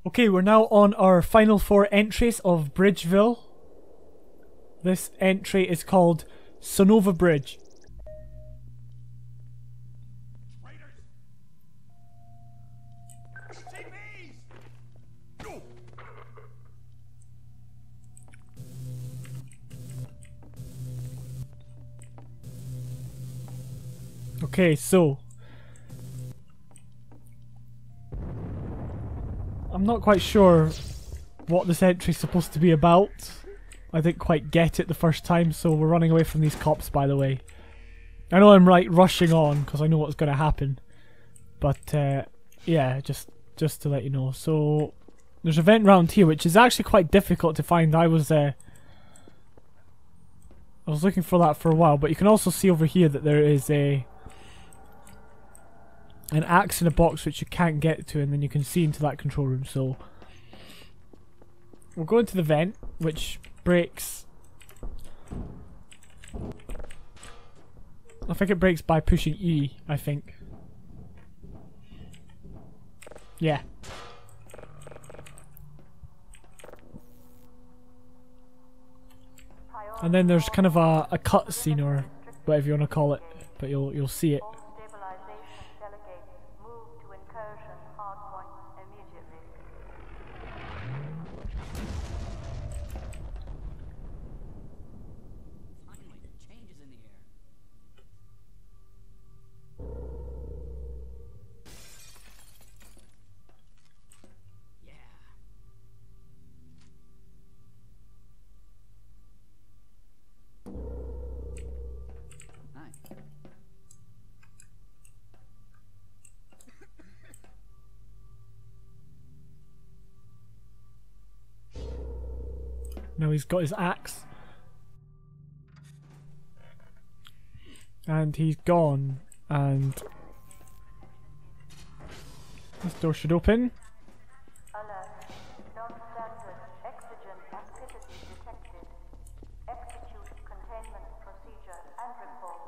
Okay, we're now on our final 4 entries of BridgeVille. This entry is called Sunova Bridge. Okay, so I'm not quite sure what this entry is supposed to be about. I didn't quite get it the first time, so we're running away from these cops, by the way. I know I'm rushing on because I know what's going to happen, but yeah, just to let you know. So there's a vent round here, which is actually quite difficult to find. I was looking for that for a while, but you can also see over here that there is an axe in a box which you can't get to, and then you can see into that control room. So we'll go into the vent, which breaks. I think it breaks by pushing E, I think. Yeah. And then there's kind of a cutscene or whatever you want to call it, but you'll see it. Now he's got his axe. And he's gone. And this door should open. Alert. Non-standard exigent activity detected. Execute containment procedure and report.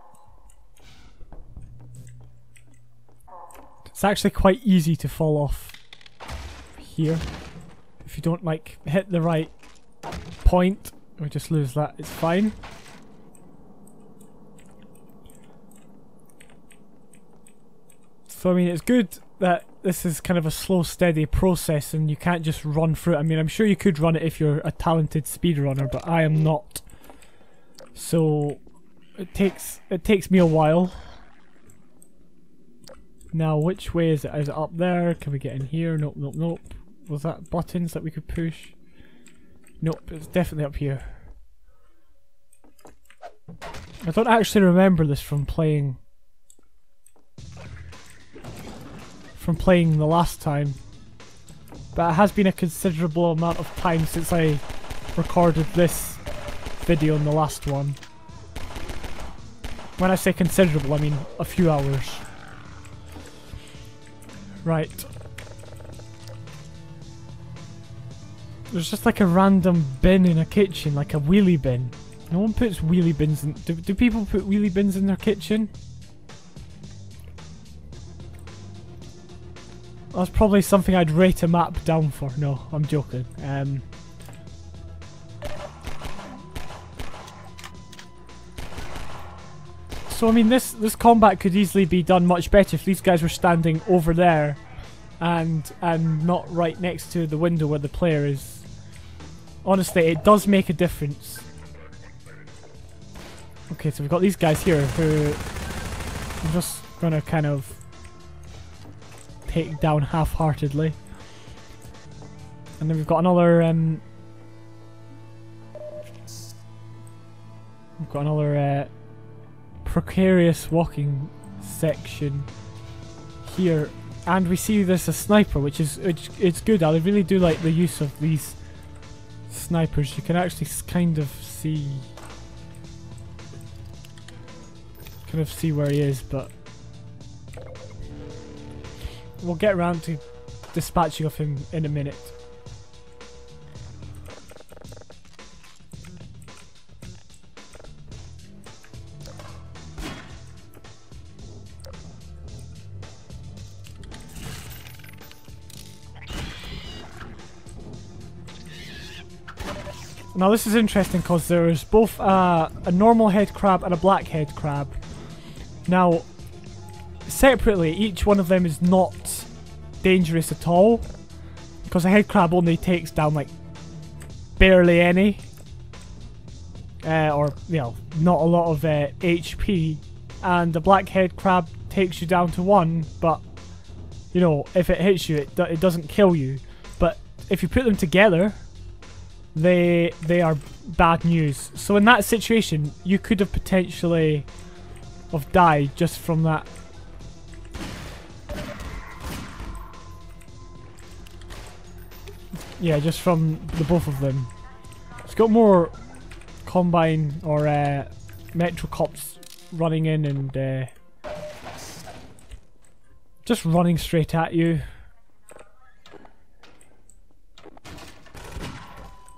It's actually quite easy to fall off here. If you don't hit the right point, we just lose that. It's fine. So I mean, it's good that this is kind of a slow, steady process, and you can't just run through it. I mean, I'm sure you could run it if you're a talented speedrunner, but I am not. So it takes me a while. Now, which way is it? Is it up there? Can we get in here? Nope, nope, nope. Was that buttons that we could push? Nope, it's definitely up here. I don't actually remember this from playing the last time, but it has been a considerable amount of time since I recorded this video and the last one. When I say considerable, I mean a few hours. Right. There's just like a random bin in a kitchen, like a wheelie bin. No one puts wheelie bins in. Do people put wheelie bins in their kitchen? That's probably something I'd rate a map down for. No, I'm joking. So I mean, this combat could easily be done much better if these guys were standing over there, and not right next to the window where the player is. Honestly, it does make a difference. Okay, so we've got these guys here who I'm just gonna kind of take down half-heartedly. And then we've got another precarious walking section here, and we see there's a sniper, which is it's good. I really do like the use of these snipers. You can actually kind of see where he is, but we'll get around to dispatching of him in a minute. Now this is interesting because there's both a normal head crab and a black head crab. Now, separately, each one of them is not dangerous at all, because a head crab only takes down like barely any, or you know, not a lot of HP, and the black head crab takes you down to 1, but you know, if it hits you, it doesn't kill you. But if you put them together, they are bad news. So in that situation, you could have potentially have died just from that. Yeah, just from the both of them. It's got more combine or metro cops running in and just running straight at you.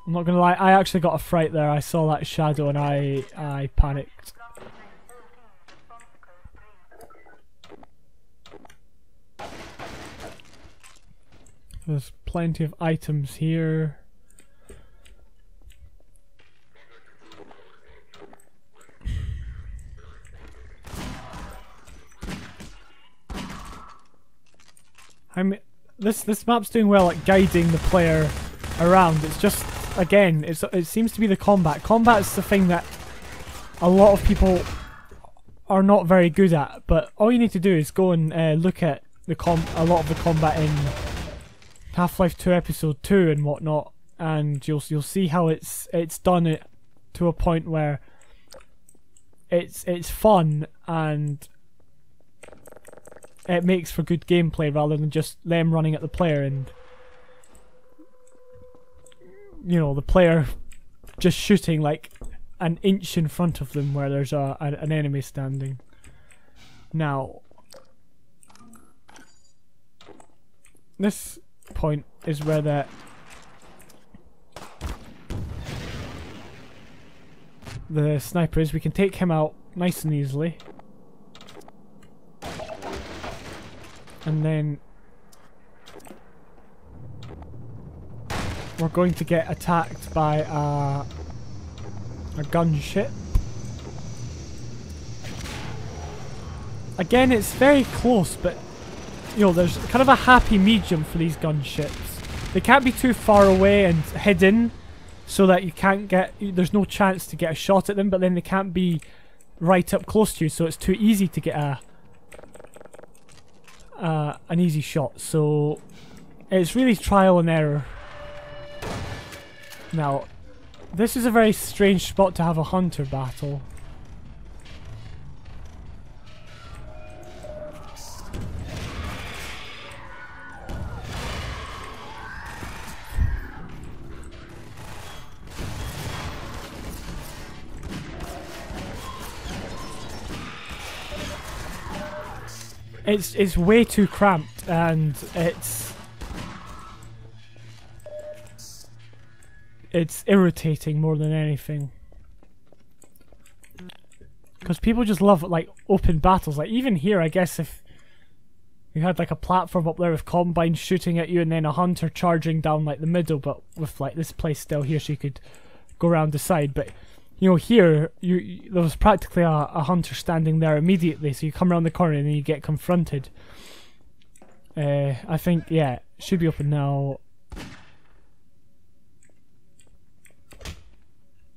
I'm not gonna lie, I actually got a fright there. I saw that shadow and I panicked. There's plenty of items here. This map's doing well at guiding the player around. It's just, again, it seems to be the combat. Combat's the thing that a lot of people are not very good at. But all you need to do is go and look at a lot of the combat in Half-Life 2 Episode 2 and whatnot, and you'll see how it's done it to a point where it's fun and it makes for good gameplay rather than just them running at the player and, you know, the player just shooting like an inch in front of them where there's an enemy standing. Now, this point is where the sniper is. We can take him out nice and easily, and then we're going to get attacked by a gunship. Again, it's very close, but you know, there's kind of a happy medium for these gunships. They can't be too far away and hidden so that you can't there's no chance to get a shot at them, but then they can't be right up close to you, so it's too easy to get an easy shot. So it's really trial and error. Now, this is a very strange spot to have a hunter battle. It's way too cramped, and it's irritating more than anything. Because people just love like open battles. Like even here, I guess if you had like a platform up there with combines shooting at you and then a hunter charging down like the middle, but with like this place still here so you could go around the side. But you know, here there was practically a hunter standing there immediately, so you come around the corner and then you get confronted. I think, yeah, it should be open now.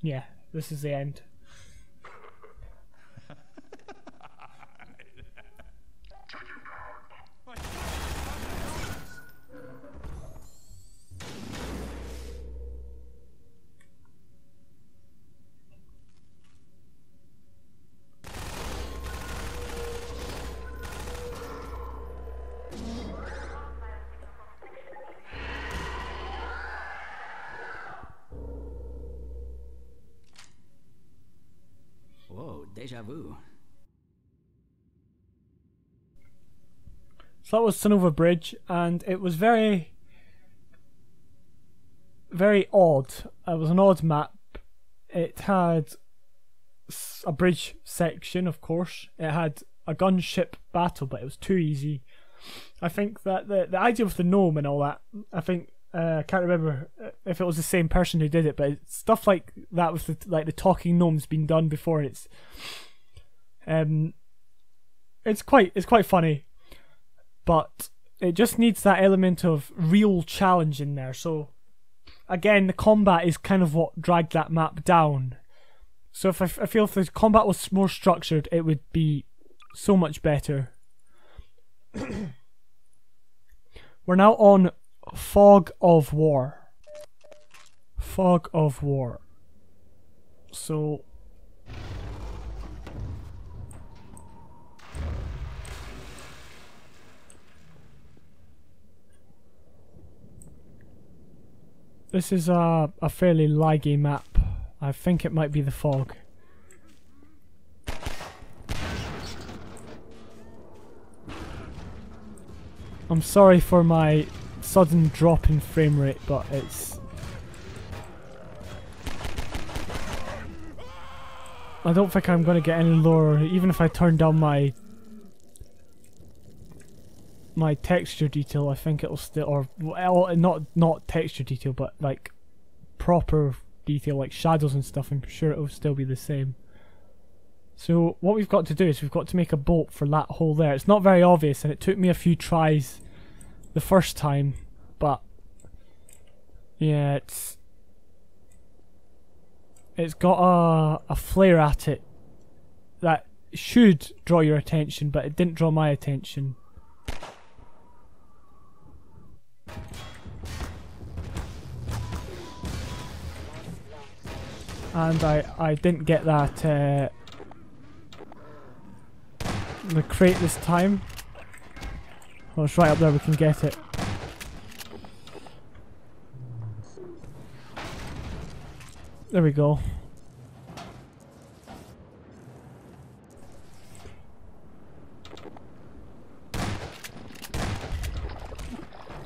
Yeah, this is the end. Whoa, deja vu. So that was Sunova Bridge, and it was very, very odd. It was an odd map. It had a bridge section, of course. It had a gunship battle, but it was too easy. I think that the idea of the gnome and all that, I think I can't remember if it was the same person who did it, but stuff like that with the talking gnomes being done before. It's quite funny, but it just needs that element of real challenge in there. So again, the combat is kind of what dragged that map down. So I feel if the combat was more structured, it would be so much better. We're now on Fog of War. Fog of War. So this is a fairly laggy map. I think it might be the fog. I'm sorry for my sudden drop in frame rate, but it's... I don't think I'm going to get any lower, even if I turn down my texture detail. I think it'll still, or well, not texture detail, but like proper detail, like shadows and stuff. I'm sure it'll still be the same. So what we've got to do is we've got to make a bolt for that hole there. It's not very obvious, and it took me a few tries the first time, but yeah, it's got a flare at it that should draw your attention, but it didn't draw my attention. And I didn't get that the crate this time. Oh, it's right up there, we can get it. There we go.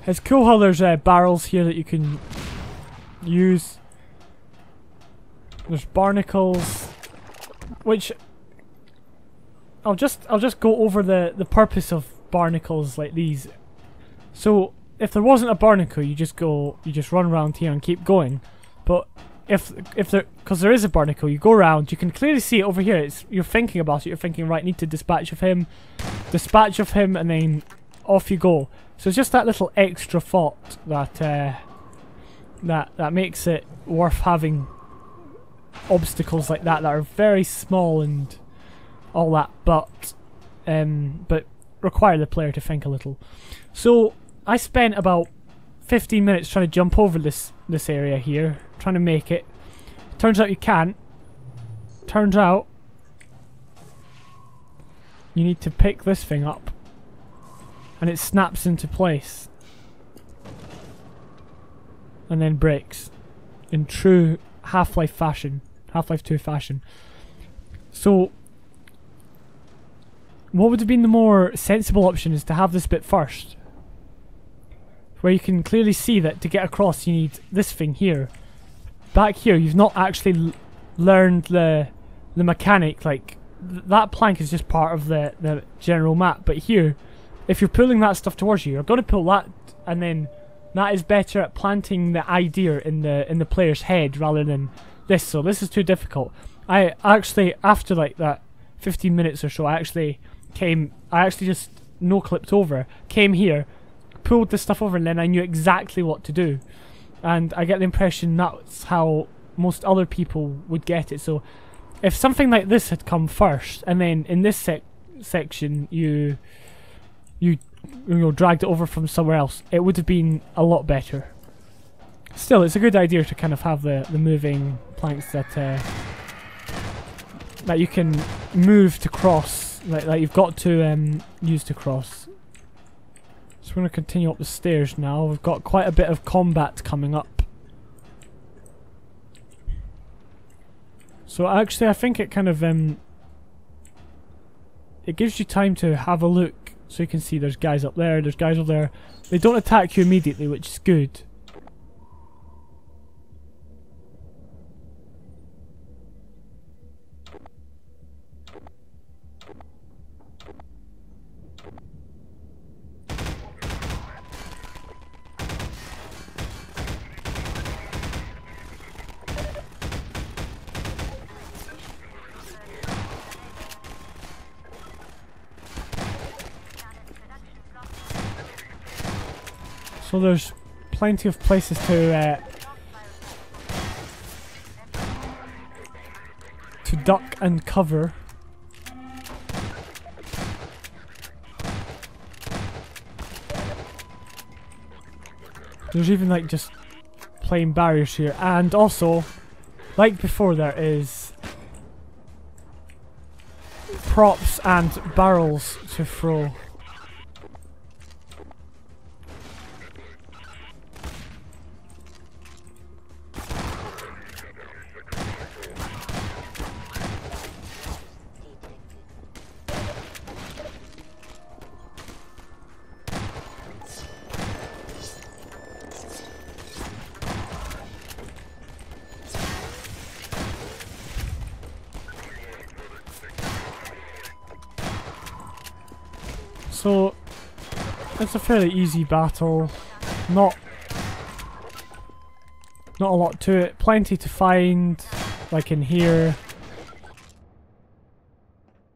It's cool how there's barrels here that you can use. There's barnacles, which I'll just go over the purpose of barnacles like these. So if there wasn't a barnacle, you just run around here and keep going. But because there is a barnacle, you go around, you can clearly see it over here. You're thinking about it. You're thinking, right, need to dispatch of him, and then off you go. So it's just that little extra thought that makes it worth having obstacles like that are very small and all that, but require the player to think a little. So I spent about 15 minutes trying to jump over this area here, trying to make it. Turns out you can't. Turns out you need to pick this thing up and it snaps into place and then breaks in true Half-Life fashion. Half-Life 2 fashion. So what would have been the more sensible option is to have this bit first, where you can clearly see that to get across you need this thing here. Back here you've not actually learned the mechanic, like that plank is just part of the general map, but here if you're pulling that stuff towards you, you're going to pull that, and then that is better at planting the idea in the player's head rather than this. So this is too difficult. I actually, after like that 15 minutes or so, I actually just no-clipped over, came here, pulled this stuff over, and then I knew exactly what to do. And I get the impression that's how most other people would get it. So if something like this had come first, and then in this section you dragged it over from somewhere else, it would have been a lot better. Still, it's a good idea to kind of have the moving planks that you can move to cross, like you've got to use to cross. So we're going to continue up the stairs now. We've got quite a bit of combat coming up. So actually I think it kind of it gives you time to have a look, so you can see there's guys up there, there's guys over there. They don't attack you immediately, which is good. So there's plenty of places to duck and cover. There's even like just plain barriers here, and also, like before, there is props and barrels to throw. So it's a fairly easy battle, not a lot to it, plenty to find, like in here.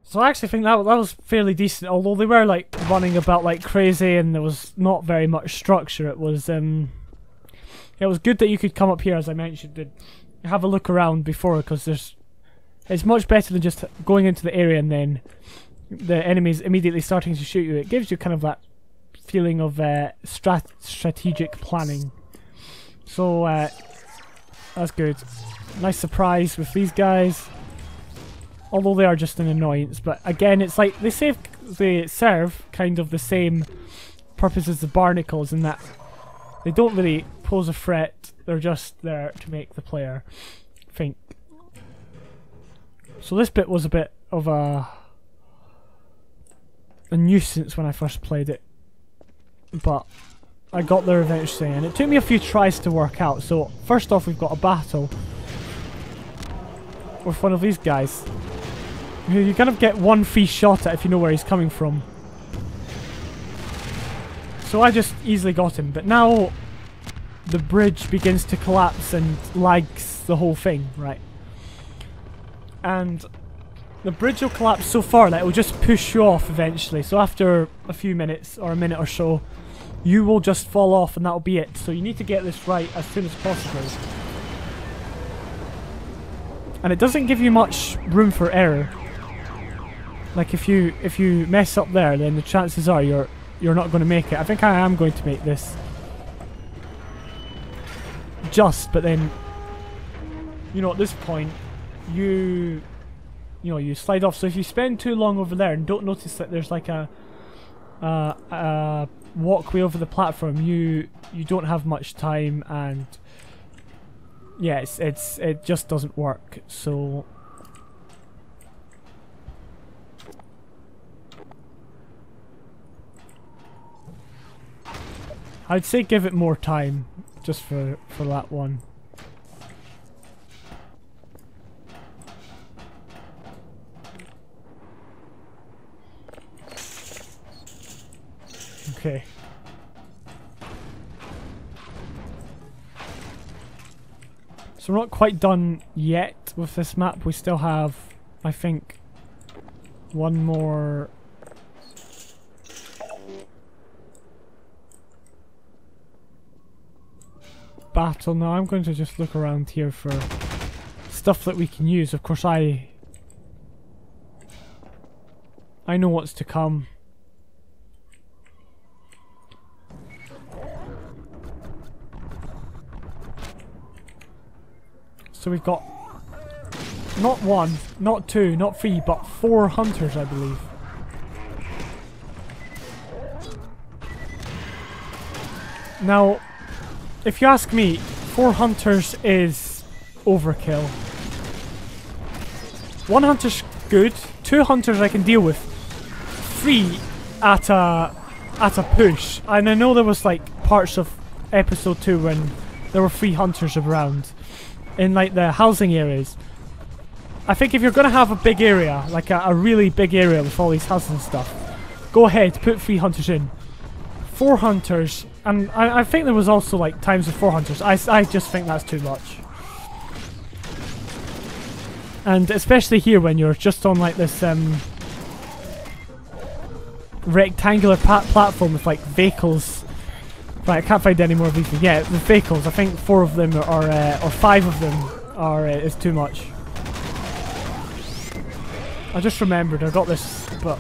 So I actually think that was fairly decent, although they were like running about like crazy and there was not very much structure. It was good that you could come up here, as I mentioned, and have a look around before, because it's much better than just going into the area and then the enemies immediately starting to shoot you. It gives you kind of that feeling of strategic planning. So that's good. Nice surprise with these guys, although they are just an annoyance. But again, it's like they serve kind of the same purpose as the barnacles, in that they don't really pose a threat. They're just there to make the player think. So this bit was a bit of a nuisance when I first played it, but I got there eventually, and it took me a few tries to work out. So first off, we've got a battle with one of these guys, who you kind of get one free shot at if you know where he's coming from. So I just easily got him, but now the bridge begins to collapse and lags the whole thing, right? And the bridge will collapse so far that it will just push you off eventually. So after a few minutes, or a minute or so, you will just fall off and that'll be it. So you need to get this right as soon as possible. And it doesn't give you much room for error. Like if you mess up there, then the chances are you're not going to make it. I think I am going to make this. But then, you know, at this point, you slide off. So if you spend too long over there and don't notice that there's like a walkway over the platform, you don't have much time, and yeah, it just doesn't work. So I'd say give it more time, just for that one. Okay. So we're not quite done yet with this map. We still have, I think, one more battle. Now I'm going to just look around here for stuff that we can use. Of course, I know what's to come. So we've got not one, not two, not three, but 4 hunters, I believe. Now, if you ask me, 4 hunters is overkill. 1 hunter's good, 2 hunters I can deal with, 3 at a push. And I know there was like parts of episode 2 when there were 3 hunters around in like the housing areas. I think if you're going to have a big area, like a really big area with all these houses and stuff, go ahead, put 3 hunters in. 4 hunters, and I think there was also like times of 4 hunters. I just think that's too much. And especially here when you're just on like this rectangular platform with like vehicles Right, I can't find any more of these. Yeah, the vehicles. I think 4 of them are, or 5 of them are, is too much. I just remembered I got this, but...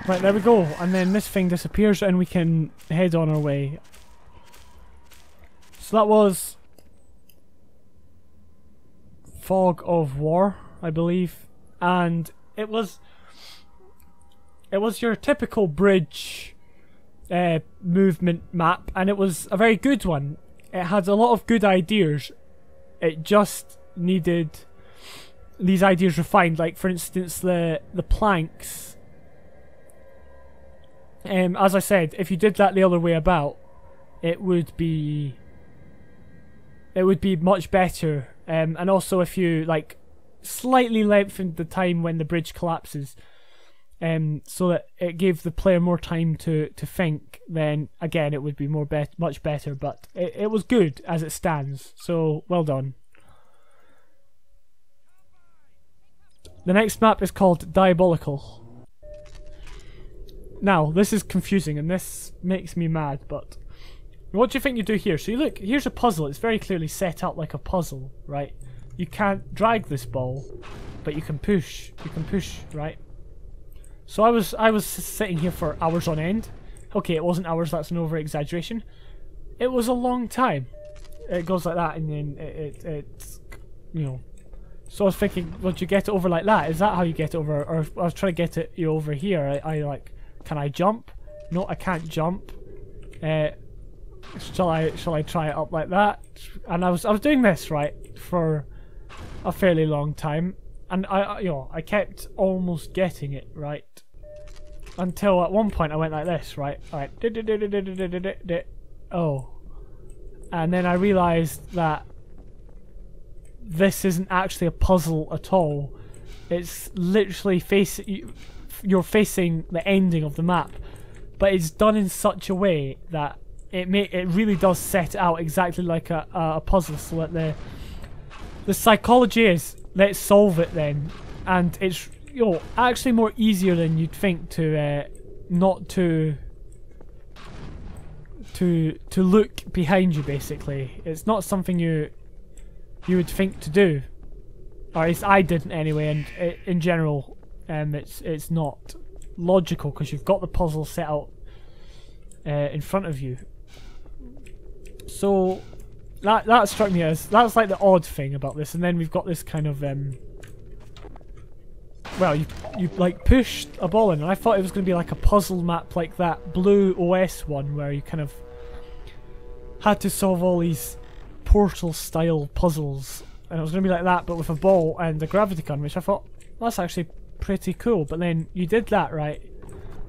Right, there we go, and then this thing disappears and we can head on our way. So that was Fog of War, I believe, and it was your typical bridge movement map, and it was a very good one. It had a lot of good ideas. It just needed these ideas refined, like for instance the planks. As I said, if you did that the other way about, it would be much better. And also if you like slightly lengthened the time when the bridge collapses, so that it gave the player more time to think, then again it would be much better. But it was good as it stands. So well done. The next map is called DiaBalllIcal. Now, this is confusing and this makes me mad, but what do you think you do here? So you look, here's a puzzle. It's very clearly set up like a puzzle, right? You can't drag this ball, but you can push. You can push, right? So I was sitting here for hours on end. Okay, it wasn't hours, that's an over-exaggeration. It was a long time. It goes like that and then it's, you know. So I was thinking, would you get it over like that? Is that how you get it over? Or I was trying to get it over here. I like... Can I jump? No, I can't jump. Shall I try it up like that? And I was doing this right for a fairly long time, and I kept almost getting it right until at one point I went like this, right? Alright. Oh. And then I realised that this isn't actually a puzzle at all. It's literally you're facing the ending of the map, but it's done in such a way that it really does set it out exactly like a puzzle, so that the psychology is, let's solve it then, and it's actually more easier than you'd think to not to look behind you. Basically, it's not something you would think to do, or at least I didn't anyway, and in general. It's not logical because you've got the puzzle set out in front of you. So that struck me as that's like the odd thing about this. And then we've got this kind of well, you like pushed a ball in, and I thought it was going to be like a puzzle map like that Blue OS one where you kind of had to solve all these Portal style puzzles, and it was going to be like that but with a ball and a gravity gun, which I thought that's actually pretty cool. But then you did that right,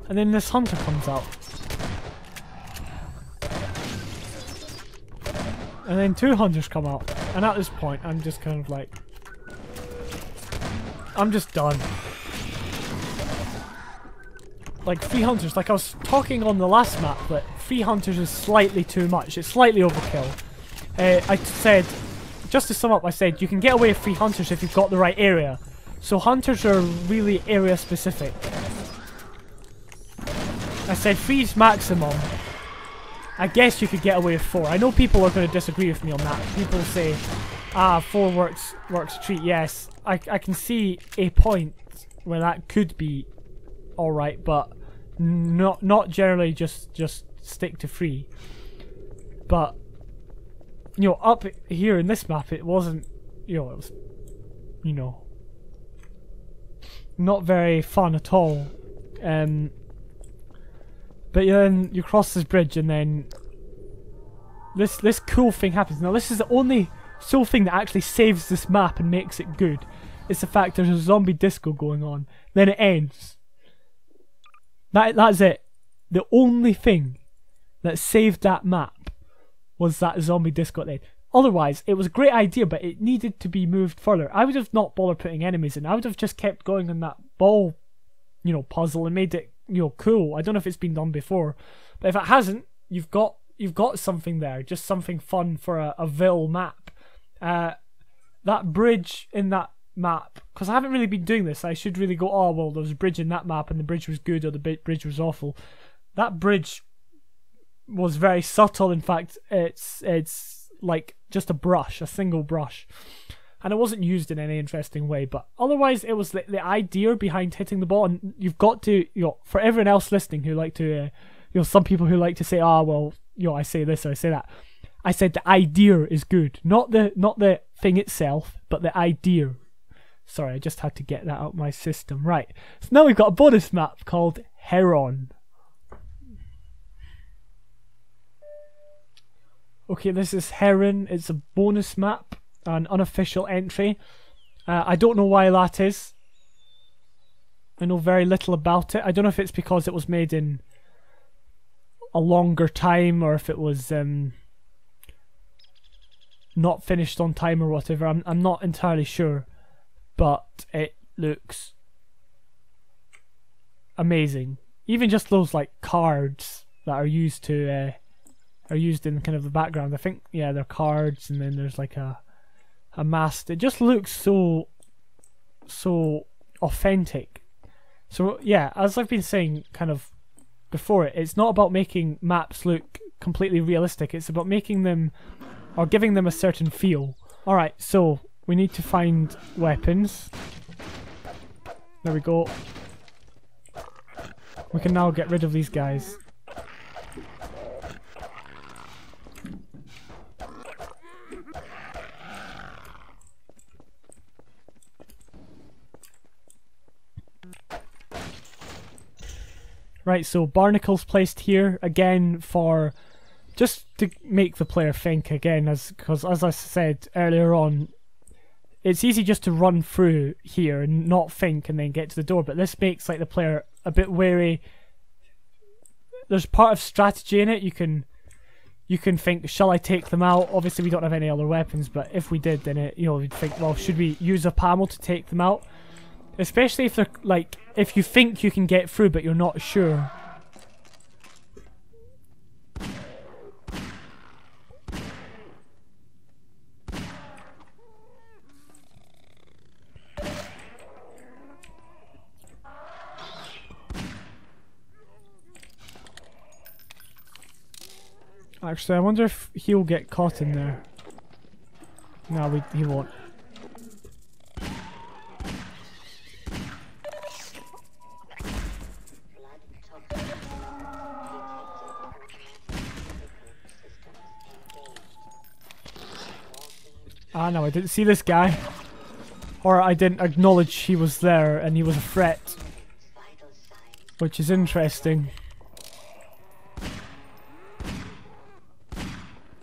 and then this hunter comes out, and then 2 hunters come out, and at this point I'm just kind of like, I'm just done. Like 3 hunters, like I was talking on the last map, that 3 hunters is slightly too much, it's slightly overkill. I said, just to sum up, I said you can get away with 3 hunters if you've got the right area. So hunters are really area specific. I said 3's maximum. I guess you could get away with 4. I know people are going to disagree with me on that. People say, 4 works a treat. Yes, I can see a point where that could be alright, but not generally just stick to 3. But up here in this map, it wasn't, it was, not very fun at all. But then you cross this bridge, and then this cool thing happens. Now this is the only sole thing that actually saves this map and makes it good. It's the fact there's a zombie disco going on. Then it ends. That's it. The only thing that saved that map was that zombie disco at the end. Otherwise, it was a great idea, but it needed to be moved further. I would have not bothered putting enemies in. I would have just kept going on that ball, you know, puzzle and made it, you know, cool. I don't know if it's been done before, but if it hasn't, you've got something there, just something fun for a Ville map. That bridge in that map, because I haven't really been doing this. I should really go, oh well, there was a bridge in that map and the bridge was good or the bridge was awful. That bridge was very subtle. In fact, it's like just a brush, a single brush, and it wasn't used in any interesting way. But otherwise, it was the idea behind hitting the ball. And you've got to, you know, for everyone else listening who like to, you know, some people who like to say, ah, well, you know, I say this or I say that. I said the idea is good, not the thing itself, but the idea. Sorry, I just had to get that out of my system. Right, so now we've got a bonus map called Heron. Okay, this is Heron. It's a bonus map, an unofficial entry. I don't know why that is. I know very little about it. I don't know if it's because it was made in a longer time or if it was not finished on time or whatever. I'm not entirely sure, but it looks amazing. Even just those like cards that are used in kind of the background. I think, yeah, they're cards, and then there's like a mast. It just looks so authentic. So yeah, as I've been saying kind of before, it's not about making maps look completely realistic. It's about making them, or giving them, a certain feel. Alright, so we need to find weapons. There we go. We can now get rid of these guys. Right, so barnacles placed here again for just to make the player think again, because as I said earlier on, it's easy just to run through here and not think and then get to the door, but this makes like the player a bit wary. There's part of strategy in it. You can think, shall I take them out? Obviously we don't have any other weapons, but if we did, then we'd think, well, should we use a pommel to take them out? Especially if they're like, if you think you can get through but you're not sure. Actually, I wonder if he'll get caught in there. No, he won't. Ah, no, I didn't see this guy. Or I didn't acknowledge he was there and he was a threat. Which is interesting.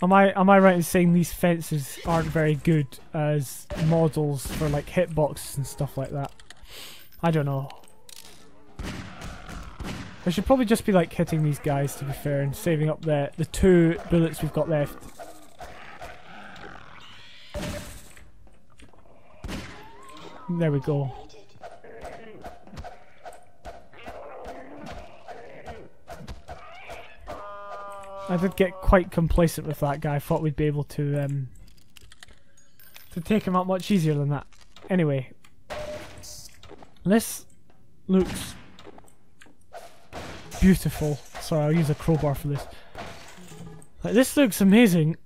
Am I right in saying these fences aren't very good as models for like hitboxes and stuff like that? I don't know. I should probably just be like hitting these guys, to be fair, and saving up the 2 bullets we've got left. There we go. I did get quite complacent with that guy. I thought we'd be able to take him out much easier than that. Anyway, this looks beautiful. Sorry, I'll use a crowbar for this. Like, this looks amazing.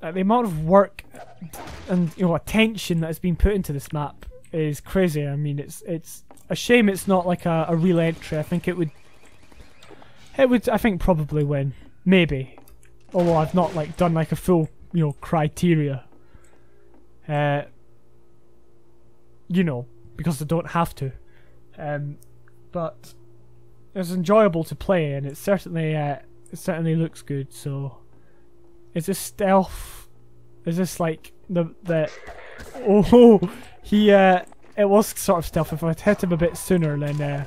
The amount of work and attention that has been put into this map is crazy. I mean, it's a shame it's not like a real entry. I think it would I think probably win, maybe. Although I've not like done like a full criteria. Because I don't have to. But it's enjoyable to play, and it certainly looks good. So. Is this stealth? Is this like the oh, he it was sort of stealth. If I'd hit him a bit sooner, then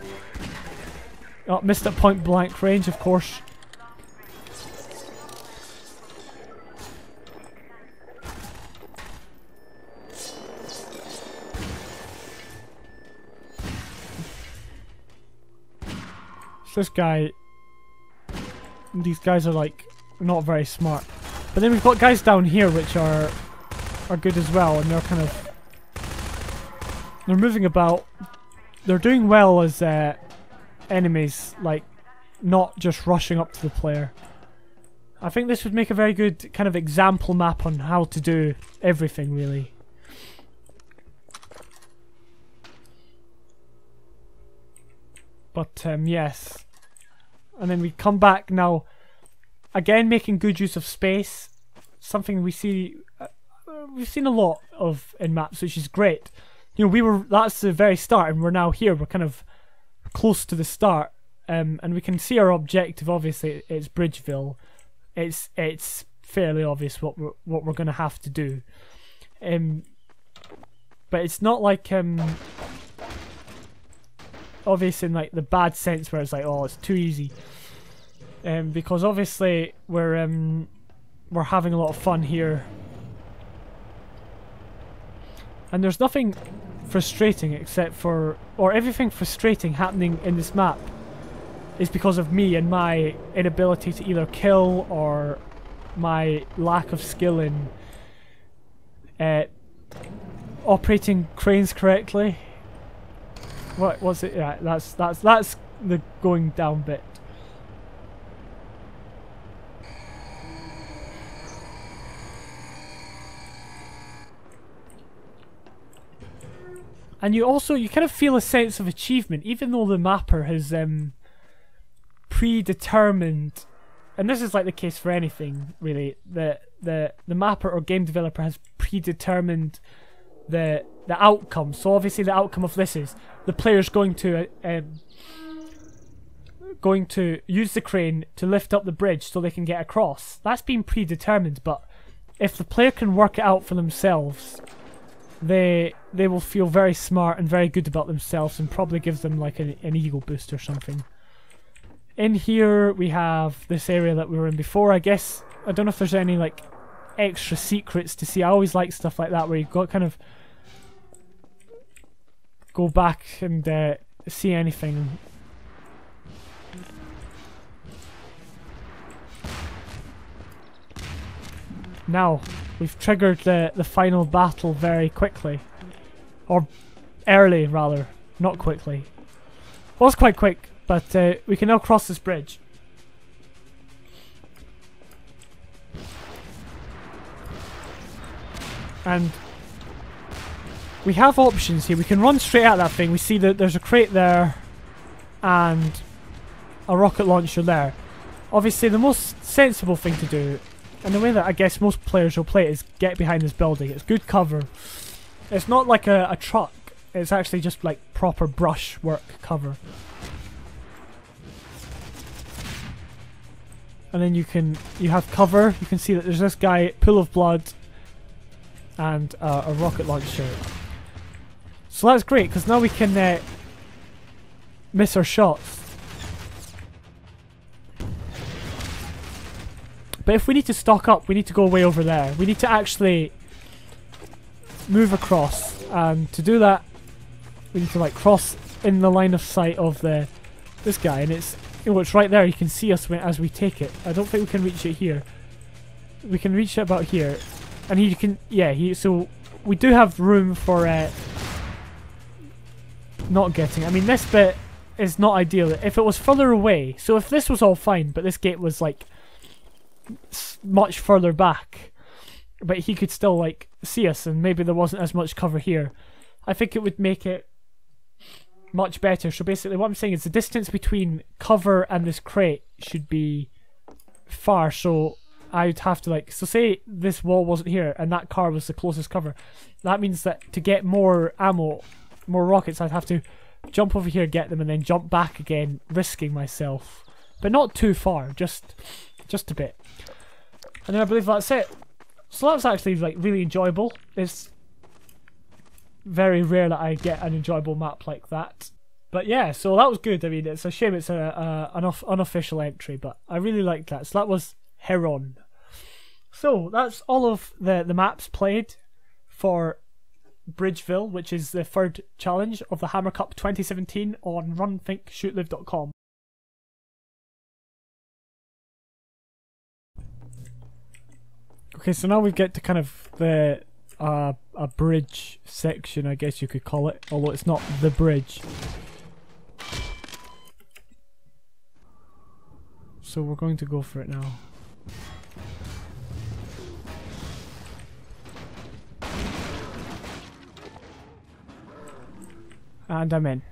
oh, missed at point blank range, of course. So this guy, these guys are like not very smart. But then we've got guys down here which are good as well, and they're kind of, they're moving about. They're doing well as enemies, like not just rushing up to the player. I think this would make a very good kind of example map on how to do everything, really. But yes, and then we come back now, again making good use of space, something we see, we've seen a lot of in maps, which is great. You know, that's the very start, and we're now here. We're kind of close to the start, and we can see our objective. Obviously, it's BridgeVille. It's fairly obvious what we're going to have to do, but it's not like obvious in like the bad sense where it's like, oh, it's too easy, because obviously we're having a lot of fun here, and there's nothing frustrating except for, or everything frustrating happening in this map is because of me and my inability to either kill or my lack of skill in operating cranes correctly. What was it? Yeah, that's the going down bit. And you kind of feel a sense of achievement, even though the mapper has predetermined, and this is like the case for anything really. The mapper or game developer has predetermined the outcome. So obviously the outcome of this is the player's going to use the crane to lift up the bridge so they can get across. That's been predetermined, but if the player can work it out for themselves, they will feel very smart and very good about themselves, and probably gives them like an ego boost or something. In here we have this area that we were in before. I guess I don't know if there's any like extra secrets to see. I always like stuff like that where you got kind of go back and see anything. Now we've triggered the final battle very quickly, or early rather, not quickly. It was quite quick, but we can now cross this bridge. And we have options here. We can run straight at that thing. We see that there's a crate there and a rocket launcher there. Obviously the most sensible thing to do, and the way that I guess most players will play it, is get behind this building. It's good cover. It's not like a truck. It's actually just like proper brushwork cover. And then you have cover. You can see that there's this guy, pool of blood, and a rocket launcher. So that's great, because now we can miss our shots. But if we need to stock up, we need to go way over there. We need to actually move across, and to do that we need to like cross in the line of sight of this guy, and it's right there. You can see us as we take it. I don't think we can reach it here. We can reach it about here, and so we do have room for not getting. I mean, this bit is not ideal. If it was further away, so if this was all fine, but this gate was like much further back, but he could still like see us, and maybe there wasn't as much cover here, I think it would make it much better. So basically what I'm saying is the distance between cover and this crate should be far. So I'd have to like, so say this wall wasn't here and that car was the closest cover, that means that to get more ammo, more rockets, I'd have to jump over here, get them, and then jump back again, risking myself, but not too far, just a bit. And then I believe that's it. So that's actually like really enjoyable. It's very rare that I get an enjoyable map like that. But yeah, so that was good. I mean, it's a shame it's an unofficial entry, but I really liked that. So that was Heron. So that's all of the maps played for BridgeVille, which is the third challenge of the Hammer Cup 2017 on runthinkshootlive.com. Okay, so now we get to kind of the a bridge section, I guess you could call it, although it's not the bridge. So we're going to go for it now. And I'm in.